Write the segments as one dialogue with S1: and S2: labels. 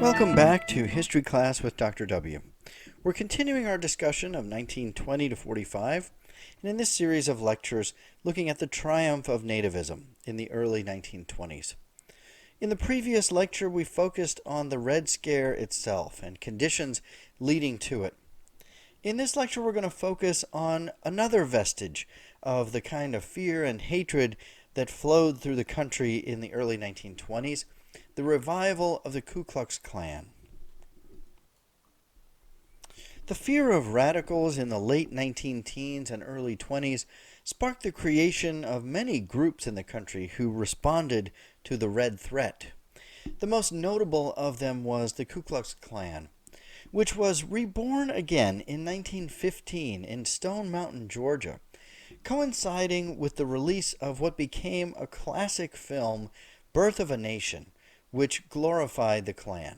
S1: Welcome back to History Class with Dr. W. We're continuing our discussion of 1920 to 45, and in this series of lectures, looking at the triumph of nativism in the early 1920s. In the previous lecture, we focused on the Red Scare itself and conditions leading to it. In this lecture, we're going to focus on another vestige of the kind of fear and hatred that flowed through the country in the early 1920s, the revival of the Ku Klux Klan. The fear of radicals in the late 19-teens and early 20s sparked the creation of many groups in the country who responded to the Red threat. The most notable of them was the Ku Klux Klan, which was reborn again in 1915 in Stone Mountain, Georgia, coinciding with the release of what became a classic film, Birth of a Nation, which glorified the Klan.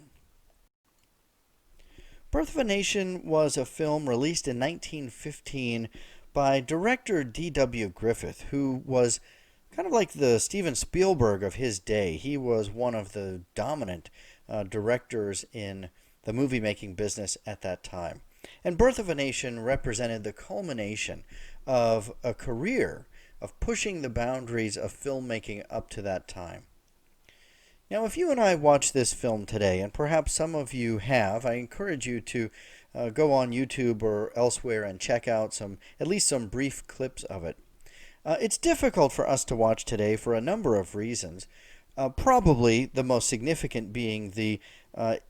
S1: Birth of a Nation was a film released in 1915 by director D.W. Griffith, who was kind of like the Steven Spielberg of his day. He was one of the dominant directors in the movie-making business at that time. And Birth of a Nation represented the culmination of a career of pushing the boundaries of filmmaking up to that time. Now, if you and I watch this film today, and perhaps some of you have, I encourage you to go on YouTube or elsewhere and check out at least some brief clips of it. It's difficult for us to watch today for a number of reasons, probably the most significant being the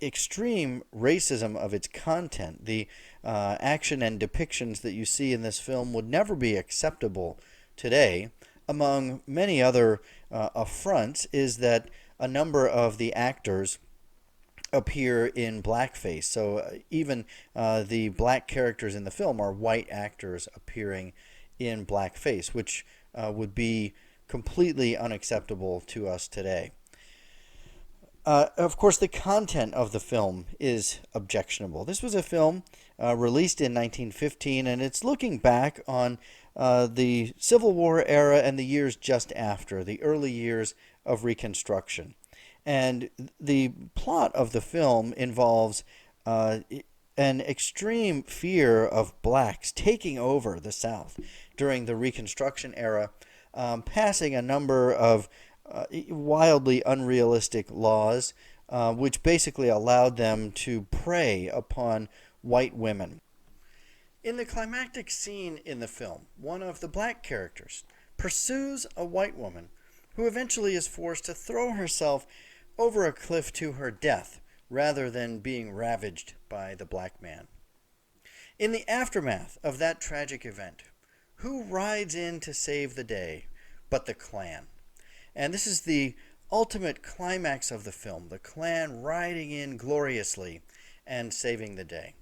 S1: extreme racism of its content. The action and depictions that you see in this film would never be acceptable today. Among many other affronts is that a number of the actors appear in blackface. So even the black characters in the film are white actors appearing in blackface, which would be completely unacceptable to us today. Of course, the content of the film is objectionable. This was a film released in 1915, and it's looking back on the Civil War era and the years just after, the early years of Reconstruction. And the plot of the film involves an extreme fear of blacks taking over the South during the Reconstruction era, passing a number of wildly unrealistic laws, which basically allowed them to prey upon white women. In the climactic scene in the film, one of the black characters pursues a white woman who eventually is forced to throw herself over a cliff to her death rather than being ravaged by the black man. In the aftermath of that tragic event, who rides in to save the day but the Klan? And this is the ultimate climax of the film, the Klan riding in gloriously and saving the day.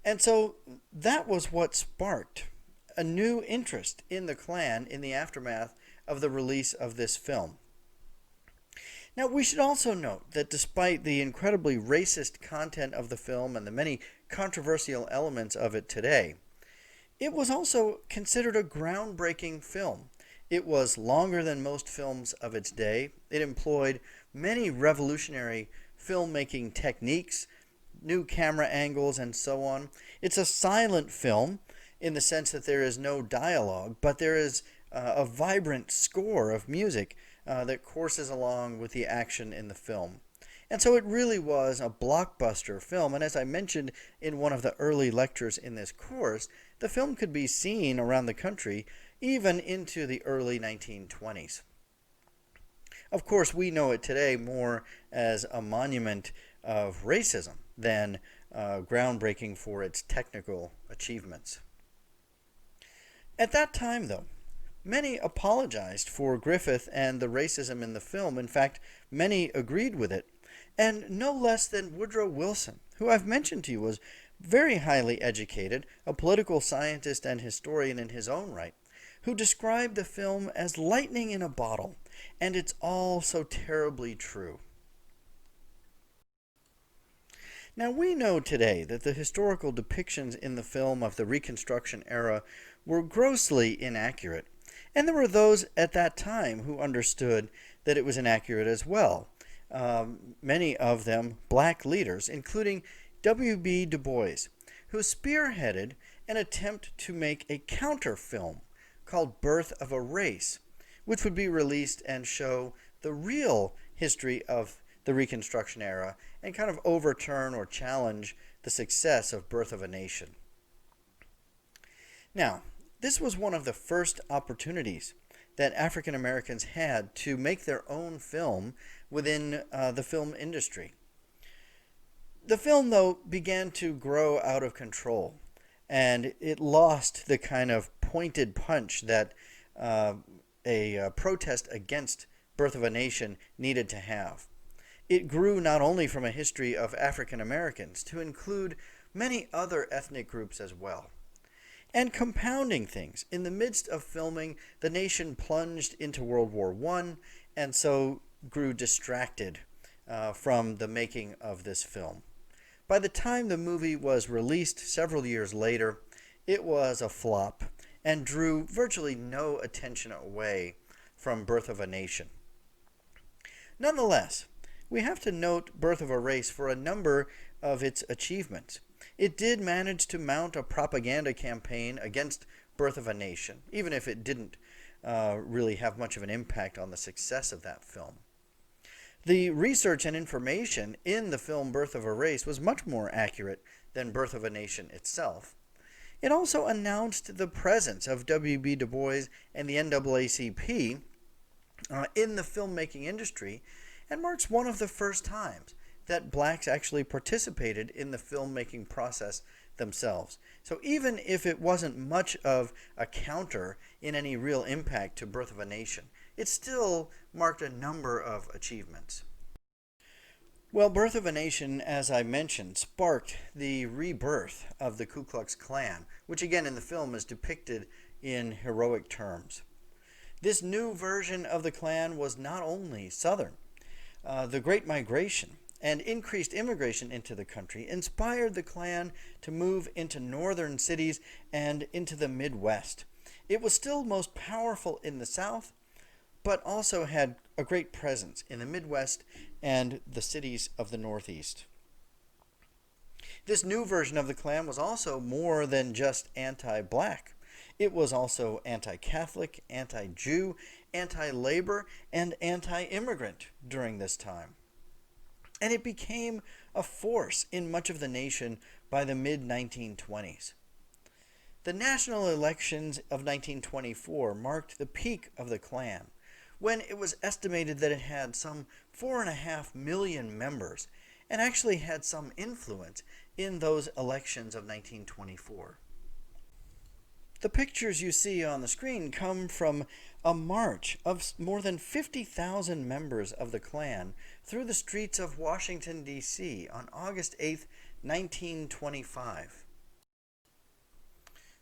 S1: And so that was what sparked a new interest in the Klan in the aftermath of the release of this film. Now, we should also note that despite the incredibly racist content of the film and the many controversial elements of it today, it was also considered a groundbreaking film. It was longer than most films of its day. It employed many revolutionary filmmaking techniques, new camera angles, and so on. It's a silent film in the sense that there is no dialogue, but there is a vibrant score of music that courses along with the action in the film. And so it really was a blockbuster film. And as I mentioned in one of the early lectures in this course, the film could be seen around the country even into the early 1920s. Of course, we know it today more as a monument of racism than groundbreaking for its technical achievements. At that time, though, many apologized for Griffith and the racism in the film. In fact, many agreed with it. And no less than Woodrow Wilson, who I've mentioned to you was very highly educated, a political scientist and historian in his own right, who described the film as lightning in a bottle, and it's all so terribly true. Now, we know today that the historical depictions in the film of the Reconstruction era were grossly inaccurate, and there were those at that time who understood that it was inaccurate as well. many of them black leaders, including W.B. Du Bois, who spearheaded an attempt to make a counter film called Birth of a Race, which would be released and show the real history of the Reconstruction era and kind of overturn or challenge the success of Birth of a Nation. Now, this was one of the first opportunities that African Americans had to make their own film within the film industry. The film, though, began to grow out of control, and it lost the kind of pointed punch that a protest against Birth of a Nation needed to have. It grew not only from a history of African Americans to include many other ethnic groups as well. And compounding things, in the midst of filming, the nation plunged into World War I and so grew distracted from the making of this film. By the time the movie was released several years later, it was a flop and drew virtually no attention away from Birth of a Nation. Nonetheless, we have to note Birth of a Race for a number of its achievements. It did manage to mount a propaganda campaign against Birth of a Nation, even if it didn't really have much of an impact on the success of that film. The research and information in the film Birth of a Race was much more accurate than Birth of a Nation itself. It also announced the presence of W.B. Du Bois and the NAACP in the filmmaking industry, and marks one of the first times that blacks actually participated in the filmmaking process themselves. So even if it wasn't much of a counter in any real impact to Birth of a Nation, it still marked a number of achievements. Well, Birth of a Nation, as I mentioned, sparked the rebirth of the Ku Klux Klan, which again in the film is depicted in heroic terms. This new version of the Klan was not only Southern. The Great Migration and increased immigration into the country inspired the Klan to move into northern cities and into the Midwest. It was still most powerful in the South, but also had a great presence in the Midwest and the cities of the Northeast. This new version of the Klan was also more than just anti-black. It was also anti-Catholic, anti-Jew, anti-labor, and anti-immigrant during this time. And it became a force in much of the nation by the mid-1920s. The national elections of 1924 marked the peak of the Klan, when it was estimated that it had some 4.5 million members and actually had some influence in those elections of 1924. The pictures you see on the screen come from a march of more than 50,000 members of the Klan through the streets of Washington, D.C. on August 8, 1925.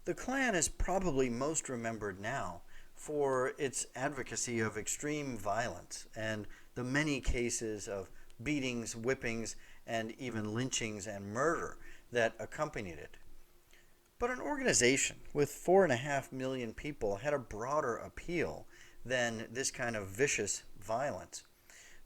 S1: The Klan is probably most remembered now for its advocacy of extreme violence and the many cases of beatings, whippings, and even lynchings and murder that accompanied it. But an organization with 4.5 million people had a broader appeal than this kind of vicious violence.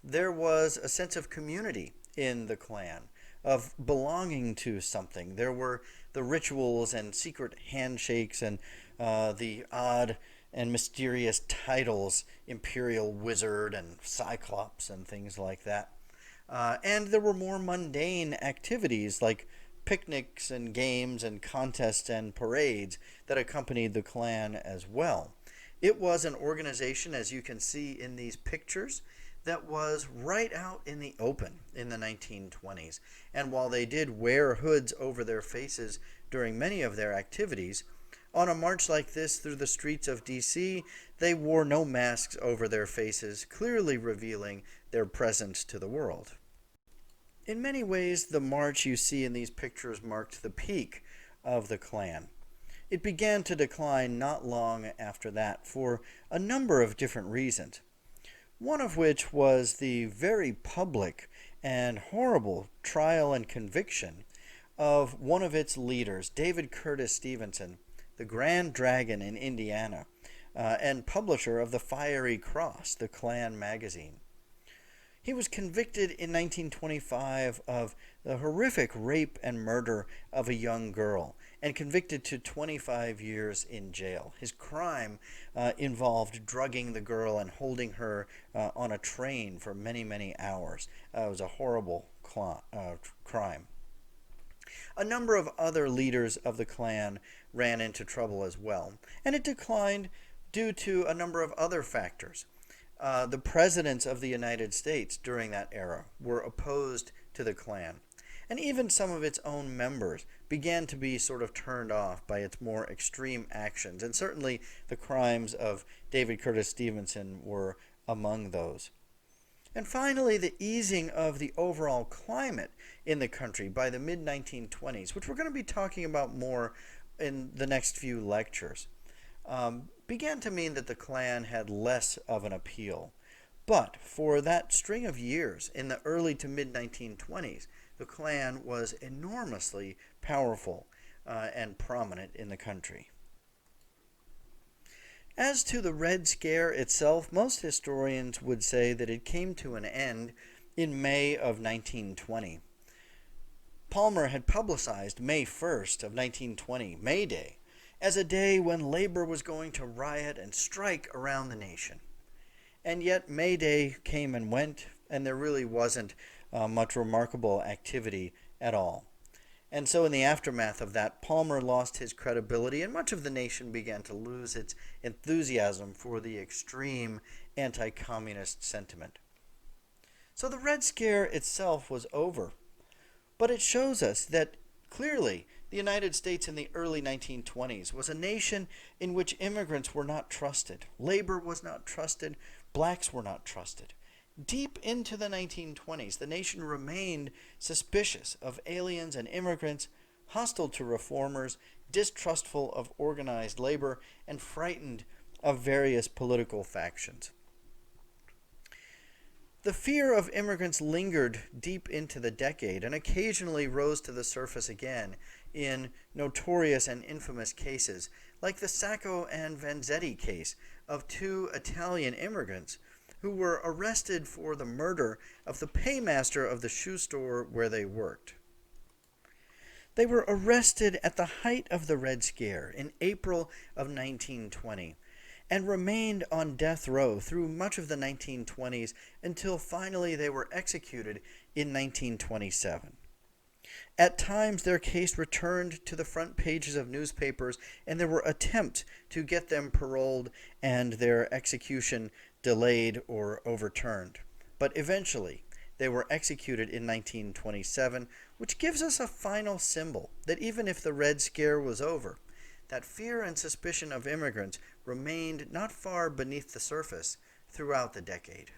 S1: There was a sense of community in the Klan, of belonging to something. There were the rituals and secret handshakes and the odd and mysterious titles, Imperial Wizard and Cyclops and things like that. And there were more mundane activities like picnics and games and contests and parades that accompanied the Klan as well. It was an organization, as you can see in these pictures, that was right out in the open in the 1920s. And while they did wear hoods over their faces during many of their activities, on a march like this through the streets of D.C., they wore no masks over their faces, clearly revealing their presence to the world. In many ways, the march you see in these pictures marked the peak of the Klan. It began to decline not long after that for a number of different reasons, one of which was the very public and horrible trial and conviction of one of its leaders, David Curtis Stevenson, the Grand Dragon in Indiana, and publisher of the Fiery Cross, the Klan magazine. He was convicted in 1925 of the horrific rape and murder of a young girl and convicted to 25 years in jail. His crime involved drugging the girl and holding her on a train for many, many hours. It was a horrible crime. A number of other leaders of the Klan ran into trouble as well, and it declined due to a number of other factors. The presidents of the United States during that era were opposed to the Klan, and even some of its own members began to be sort of turned off by its more extreme actions, and certainly the crimes of David Curtis Stevenson were among those. And finally, the easing of the overall climate in the country by the mid-1920s, which we're going to be talking about more in the next few lectures, began to mean that the Klan had less of an appeal. But for that string of years in the early to mid-1920s, the Klan was enormously powerful and prominent in the country. As to the Red Scare itself, most historians would say that it came to an end in May of 1920. Palmer had publicized May 1st of 1920, May Day, as a day when labor was going to riot and strike around the nation. And yet May Day came and went, and there really wasn't much remarkable activity at all. And so in the aftermath of that, Palmer lost his credibility, and much of the nation began to lose its enthusiasm for the extreme anti-communist sentiment. So the Red Scare itself was over, but it shows us that clearly the United States in the early 1920s was a nation in which immigrants were not trusted, labor was not trusted, blacks were not trusted. Deep into the 1920s, the nation remained suspicious of aliens and immigrants, hostile to reformers, distrustful of organized labor, and frightened of various political factions. The fear of immigrants lingered deep into the decade and occasionally rose to the surface again in notorious and infamous cases, like the Sacco and Vanzetti case of two Italian immigrants who were arrested for the murder of the paymaster of the shoe store where they worked. They were arrested at the height of the Red Scare in April of 1920 and remained on death row through much of the 1920s until finally they were executed in 1927. At times, their case returned to the front pages of newspapers, and there were attempts to get them paroled and their execution delayed or overturned. But eventually, they were executed in 1927, which gives us a final symbol that even if the Red Scare was over, that fear and suspicion of immigrants remained not far beneath the surface throughout the decade.